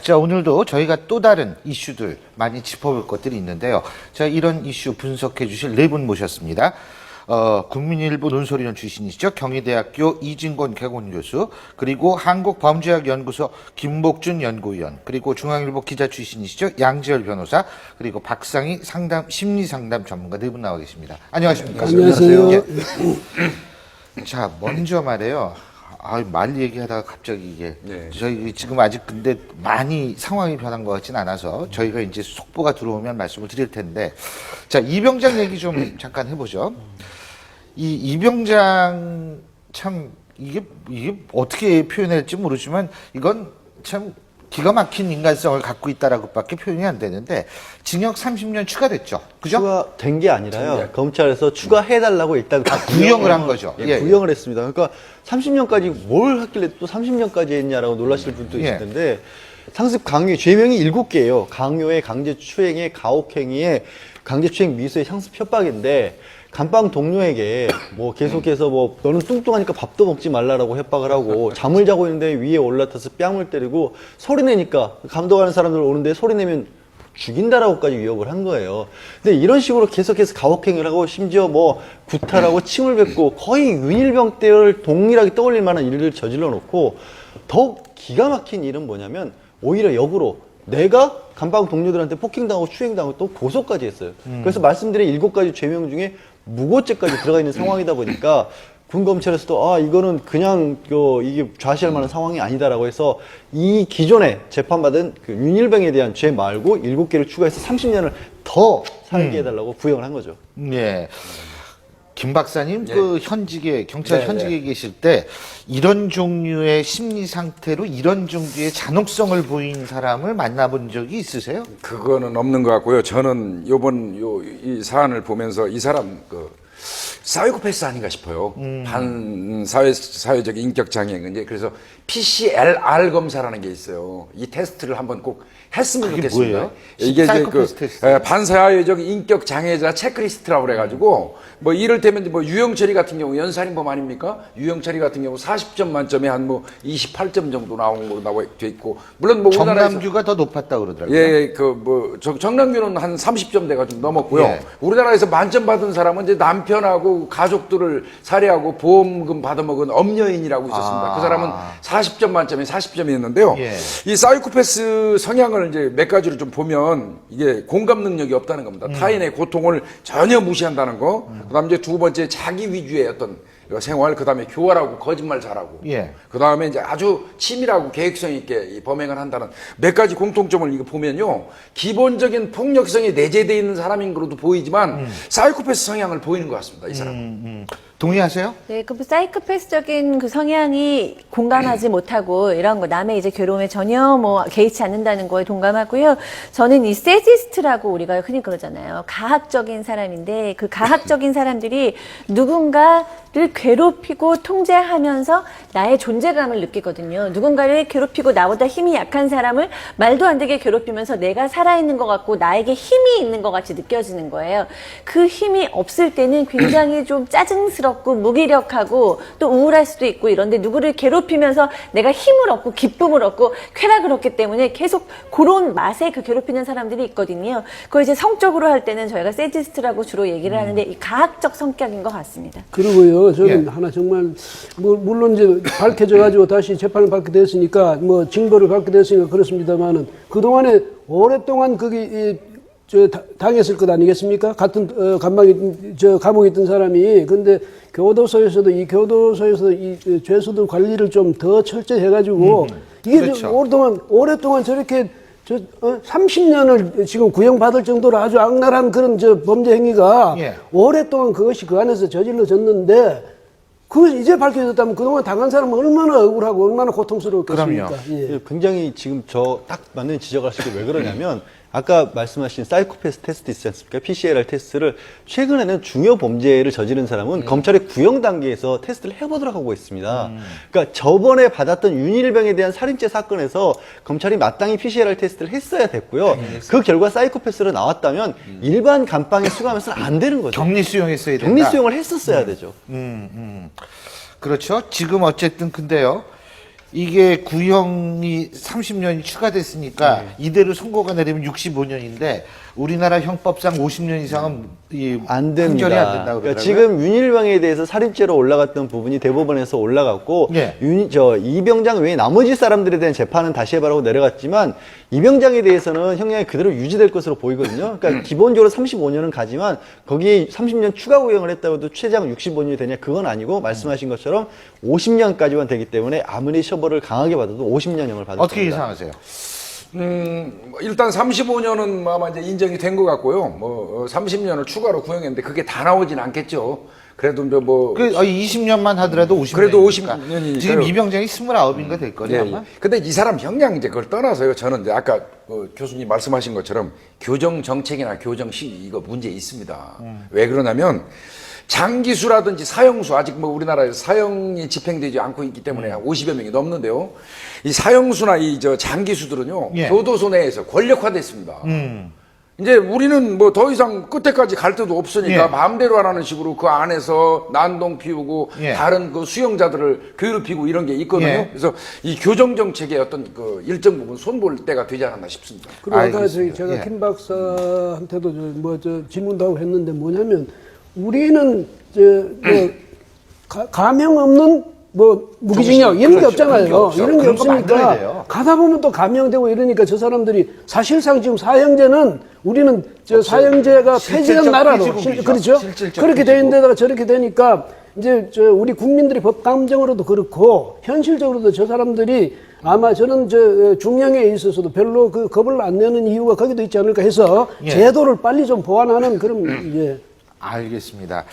자, 오늘도 저희가 또 다른 이슈들 많이 짚어볼 것들이 있는데요. 자, 이런 이슈 분석해 주실 네 분 모셨습니다. 국민일보 논설위원 출신이시죠. 경희대학교 이진권 개공교수, 그리고 한국범죄학연구소 김복준 연구위원, 그리고 중앙일보 기자 출신이시죠. 양지열 변호사, 그리고 박상희 심리상담 전문가 네 분 나와 계십니다. 안녕하십니까? 안녕하세요. 예. 자, 먼저 말해요. 말 얘기하다가 갑자기 이게 저희 지금 아직 근데 많이 상황이 변한 것 같진 않아서 저희가 이제 속보가 들어오면 말씀을 드릴 텐데, 자, 이병장 얘기 좀 잠깐 해보죠. 이 이병장 참 이게 어떻게 표현할지 모르지만 이건 참 기가 막힌 인간성을 갖고 있다라고밖에 표현이 안 되는데, 징역 30년 추가됐죠, 그죠? 추가된 게 아니라요. 검찰에서 추가해달라고 일단 구형을 한 거죠. 예, 구형을 했습니다. 그러니까 30년까지 뭘 했길래 또 30년까지 했냐라고 놀라실 분도 있을 텐데, 상습 강요 죄명이 7개예요. 강요의 강제추행의 가혹행위의 강제추행 미수의 상습 협박인데, 감방 동료에게 뭐 계속해서 뭐 너는 뚱뚱하니까 밥도 먹지 말라라고 협박을 하고, 잠을 자고 있는데 위에 올라타서 뺨을 때리고, 소리내니까 감독하는 사람들 오는데 소리내면 죽인다라고까지 위협을 한 거예요. 근데 이런 식으로 계속해서 가혹행위를 하고, 심지어 뭐 구타라고 침을 뱉고, 거의 윤일병 때를 동일하게 떠올릴 만한 일을 저질러 놓고, 더욱 기가 막힌 일은 뭐냐면 오히려 역으로 내가 감방 동료들한테 폭행당하고 추행당하고 또 고소까지 했어요. 그래서 말씀드린 7가지 죄명 중에 무고죄까지 들어가 있는 상황이다 보니까 군 검찰에서도 이거는 그냥 이게 좌시할 만한 상황이 아니다라고 해서 이 기존에 재판받은 그 윤일병에 대한 죄 말고 7개를 추가해서 30년을 더 살게 해달라고 구형을 한 거죠. 네. 김 박사님, 그 현직에, 경찰 현직에 계실 때 이런 종류의 심리 상태로 이런 종류의 잔혹성을 보인 사람을 만나본 적이 있으세요? 그거는 없는 것 같고요. 저는 이 사안을 보면서 이 사람 사이코패스 아닌가 싶어요. 반사회적 인격 장애인. 이제 그래서 PCLR 검사라는 게 있어요. 이 테스트를 한번 꼭 했으면 좋겠습니다. 뭐예요? 이게 이제 테스트. 반사회적 인격 장애자 체크리스트라고 그래가지고 뭐 이를테면 뭐 유영철이 같은 경우 연살인범 아닙니까? 유영철이 같은 경우 40점 만점에 한 뭐 28점 정도 나온 걸로 나와 돼 있고, 물론 뭐 우리나라에서 정남규가 더 높았다고 그러더라고요. 정남규는 한 30점대가 좀 넘었고요. 예. 우리나라에서 만점 받은 사람은 이제 남편하고 가족들을 살해하고 보험금 받아먹은 엄여인이라고 있었습니다. 그 사람은 40점 만점에 40점이었는데요. 예. 이 사이코패스 성향을 이제 몇 가지로 좀 보면 이게 공감 능력이 없다는 겁니다. 타인의 고통을 전혀 무시한다는 거. 그다음 이제 두 번째 자기 위주의 어떤 생활, 그 다음에 교활하고 거짓말 잘하고, 그 다음에 이제 아주 치밀하고 계획성 있게 범행을 한다는 몇 가지 공통점을 이거 보면요, 기본적인 폭력성이 내재되어 있는 남인 거로도 보이지만 사이코패스 성향을 보이는 것 같습니다, 이 사람은. 동의하세요? 네, 그 사이코패스적인 그 성향이 공감하지 못하고 이런 거, 남의 이제 괴로움에 전혀 뭐 개의치 않는다는 거에 동감하고요. 저는 이 세지스트라고 우리가 흔히 그러잖아요. 가학적인 사람인데, 그 가학적인 사람들이 누군가를 괴롭히고 통제하면서 나의 존재감을 느끼거든요. 누군가를 괴롭히고 나보다 힘이 약한 사람을 말도 안 되게 괴롭히면서 내가 살아있는 것 같고 나에게 힘이 있는 것 같이 느껴지는 거예요. 그 힘이 없을 때는 굉장히 좀 짜증스럽고 무기력하고 또 우울할 수도 있고, 이런데 누구를 괴롭히면서 내가 힘을 얻고 기쁨을 얻고 쾌락을 얻기 때문에 계속 그런 맛에 그 괴롭히는 사람들이 있거든요. 그걸 이제 성적으로 할 때는 저희가 세디스트라고 주로 얘기를 하는데, 이 가학적 성격인 것 같습니다. 그리고요, 저는 하나 정말, 물론 이제 밝혀져가지고 다시 재판을 받게 됐으니까, 뭐 징벌을 받게 됐으니까 그렇습니다만은, 그동안에 오랫동안 당했을 것 아니겠습니까? 같은 감옥에 있던 사람이. 근데 교도소에서도 이 죄수들 관리를 좀 더 철저히 해가지고 이게 그렇죠. 오랫동안 저렇게 30년을 지금 구형받을 정도로 아주 악랄한 그런 범죄 행위가 오랫동안 그것이 그 안에서 저질러졌는데, 그것이 이제 밝혀졌다면 그동안 당한 사람은 얼마나 억울하고 얼마나 고통스러웠겠습니까? 그럼요. 굉장히 지금 딱 맞는 지적을 하시고, 왜 그러냐면 아까 말씀하신 사이코패스 테스트 있지 않습니까? PCLR 테스트를 최근에는 중요 범죄를 저지른 사람은 검찰의 구형 단계에서 테스트를 해보도록 하고 있습니다. 그러니까 저번에 받았던 윤일병에 대한 살인죄 사건에서 검찰이 마땅히 PCLR 테스트를 했어야 됐고요. 그 결과 사이코패스로 나왔다면 일반 감방에 수감해서는 안 되는 거죠. 격리 수용했어야 된다. 격리 수용을 했었어야 되죠. 그렇죠. 지금 어쨌든 근데요, 이게 구형이 30년이 추가됐으니까 이대로 선고가 내리면 65년인데 우리나라 형법상 50년 이상은 안 됩니다. 판결이 안 된다고 그러니까 그러더라고요. 지금 윤일병에 대해서 살인죄로 올라갔던 부분이 대법원에서 올라갔고 예. 이병장 외에 나머지 사람들에 대한 재판은 다시 해봐라고 내려갔지만 이병장에 대해서는 형량이 그대로 유지될 것으로 보이거든요. 그러니까 기본적으로 35년은 가지만 거기에 30년 추가 구형을 했다고 해도 최장 65년이 되냐 그건 아니고 말씀하신 것처럼 50년까지만 되기 때문에 아무리 처벌을 강하게 받아도 50년형을 받을 어떻게 겁니다. 예상하세요? 일단 35년은 아마 이제 인정이 된 것 같고요. 뭐 30년을 추가로 구형했는데 그게 다 나오진 않겠죠. 그래도 이제 뭐 20년만 하더라도 50년. 그래도 50년이니까요. 지금 이병장이 29인가 될 예, 거예요, 예. 아마? 근데 이 사람 형량 이제 그걸 떠나서요. 저는 이제 아까 교수님 말씀하신 것처럼 교정 정책이나 교정 시기 이거 문제 있습니다. 왜 그러냐면 장기수라든지 사형수 아직 뭐 우리나라에서 사형이 집행되지 않고 있기 때문에 50여 명이 넘는데요. 이 사형수나 이 저 장기수들은요. 예. 교도소 내에서 권력화됐습니다. 이제 우리는 뭐 더 이상 끝에까지 갈 데도 없으니까 예. 마음대로 하라는 식으로 그 안에서 난동 피우고 예. 다른 그 수용자들을 괴롭히고 이런 게 있거든요. 예. 그래서 이 교정 정책의 어떤 그 일정 부분 손볼 때가 되지 않았나 싶습니다. 그리고 아까 알겠습니다. 제가 예. 김 박사한테도 질문도 하고 했는데 뭐냐면 우리는 가명 없는 무기징역 이런 게 그렇죠. 없잖아요. 그런 게 없죠. 이런 게 그런 거 만들어야 없으니까 돼요. 가다 보면 또 감형되고 이러니까 저 사람들이 사실상 지금 사형제는 우리는 사형제가 폐지된 실질적 나라로 폐지국이죠. 그렇죠. 실질적 그렇게 폐지국. 되는데다가 저렇게 되니까 이제 우리 국민들이 법 감정으로도 그렇고 현실적으로도 저 사람들이 아마 저는 중형에 있어서도 별로 그 겁을 안 내는 이유가 거기도 있지 않을까 해서 예. 제도를 빨리 좀 보완하는 그런 알겠습니다.